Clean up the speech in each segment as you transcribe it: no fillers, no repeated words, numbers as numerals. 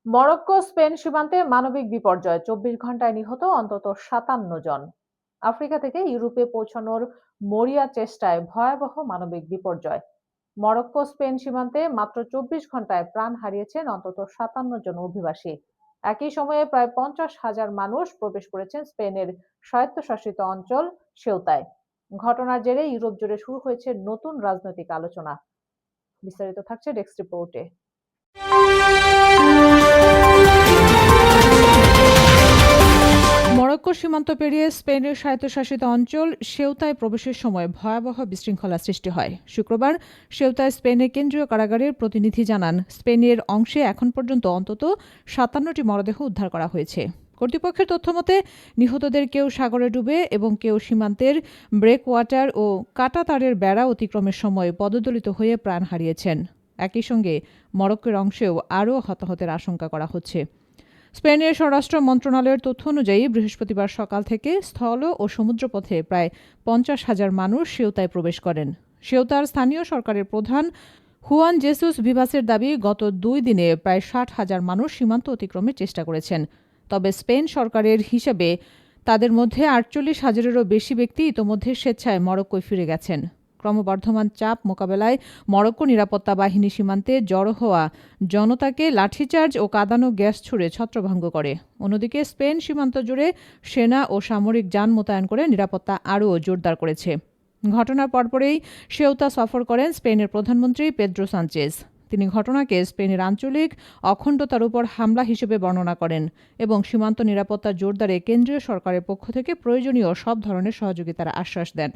Morocco Spain সীমান্তে মানবিক বিপর্যয়, ২৪ ঘন্টায় নিহত অন্তত ৫৭ জন। আফ্রিকা থেকে ইউরোপে পৌঁছানোর মরিয়া চেষ্টায় ভয়াবহ মানবিক বিপর্যয়। মরক্কো স্পেন সীমান্তে মাত্র ২৪ ঘন্টায় প্রাণ হারিয়েছেন অন্তত ৫৭ জন অভিবাসী। একই সময়ে প্রায় ৫০,০০০ মানুষ প্রবেশ করেছেন স্পেনের স্বায়ত্তশাসিত অঞ্চল সেউতায়। ঘটনার জেরে ইউরোপ জুড়ে শুরু হয়েছে নতুন রাজনৈতিক আলোচনা। বিস্তারিত থাকছে ডেস্ক রিপোর্টে। মরক্কো সীমান্ত পেরিয়ে স্পেনের স্বায়ত্তশাসিত অঞ্চল সেউতায় প্রবেশের সময় ভয়াবহ বিশৃঙ্খলা সৃষ্টি হয়। শুক্রবার সেউতায় স্পেনের কেন্দ্রীয় কারাগারের প্রতিনিধি জানান, স্পেনের অংশে এখন পর্যন্ত অন্তত ৫৭টি মরদেহ উদ্ধার করা হয়েছে। কর্তৃপক্ষের তথ্যমতে নিহতদের কেউ সাগরে ডুবে এবং কেউ সীমান্তের ব্রেকওয়াটার ও কাঁটাতারের বেড়া অতিক্রমের সময় পদদলিত হয়ে প্রাণ হারিয়েছেন। একই সঙ্গে মরক্কোর অংশেও আরও হতাহতের আশঙ্কা করা হচ্ছে। স্পেনের স্বরাষ্ট্র মন্ত্রণালয়ের তথ্য অনুযায়ী বৃহস্পতিবার সকাল থেকে স্থল ও সমুদ্রপথে প্রায় ৫০,০০০ মানুষ সেউতায় প্রবেশ করেন। সেউতার স্থানীয় সরকারের প্রধান হুয়ান জেসুস ভিভাসের দাবি, গত ২ দিনে প্রায় ৬০,০০০ মানুষ সীমান্ত অতিক্রমের চেষ্টা করেছেন। তবে স্পেন সরকারের হিসেবে তাদের মধ্যে ৪৮,০০০-এরও বেশি ব্যক্তি ইতোমধ্যে স্বেচ্ছায় মরক্কোয় ফিরে গেছেন। ক্রমবর্ধমান চাপ মোকাবেলায় মরক্কো নিরাপত্তা বাহিনী সীমান্তে জড়ো হওয়া জনতাকে লাঠিচার্জ ও কাঁদানো গ্যাস ছুড়ে ছত্রভঙ্গ করে। অন্যদিকে স্পেন সীমান্ত জুড়ে সেনা ও সামরিক যান মোতায়েন করে নিরাপত্তা আরও জোরদার করেছে। ঘটনার পরপরই সেউতা সফর করেন স্পেনের প্রধানমন্ত্রী পেদ্রো সানচেজ। তিনি ঘটনাকে স্পেনের আঞ্চলিক অখণ্ডতার উপর হামলা হিসেবে বর্ণনা করেন এবং সীমান্ত নিরাপত্তা জোরদারে কেন্দ্রীয় সরকারের পক্ষ থেকে প্রয়োজনীয় সব ধরনের সহযোগিতার আশ্বাস দেন।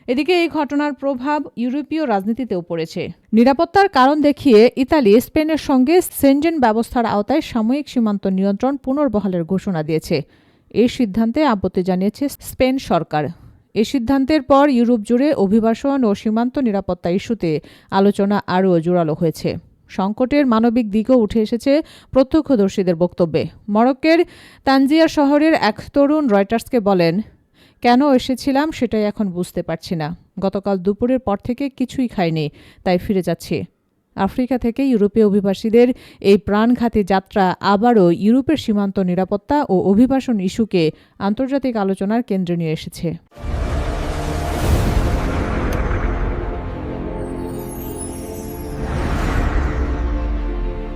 এদিকে এই ঘটনার প্রভাব ইউরোপীয় রাজনীতিতেও পড়েছে। নিরাপত্তার কারণ দেখিয়ে ইতালি স্পেনের সঙ্গে সেনজেন ব্যবস্থার আওতায় সাময়িক সীমান্ত নিয়ন্ত্রণ পুনর্বহালের ঘোষণা দিয়েছে। এই সিদ্ধান্তে আপত্তি জানিয়েছে স্পেন সরকার। এই সিদ্ধান্তের পর ইউরোপ জুড়ে অভিবাসন ও সীমান্ত নিরাপত্তা ইস্যুতে আলোচনা আরও জোরালো হয়েছে। সংকটের মানবিক দিকও উঠে এসেছে প্রত্যক্ষদর্শীদের বক্তব্যে। মরক্কোর তানজিয়া শহরের এক তরুণ রয়টার্সকে বলেন, কেন এসেছিলাম সেটাই এখন বুঝতে পারছি না। গতকাল দুপুরের পর থেকে কিছুই খাইনি, তাই ফিরে যাচ্ছি। আফ্রিকা থেকে ইউরোপীয় অভিবাসীদের এই প্রাণঘাতী যাত্রা আবারও ইউরোপের সীমান্ত নিরাপত্তা ও অভিবাসন ইস্যুকে আন্তর্জাতিক আলোচনার কেন্দ্রে নিয়ে এসেছে।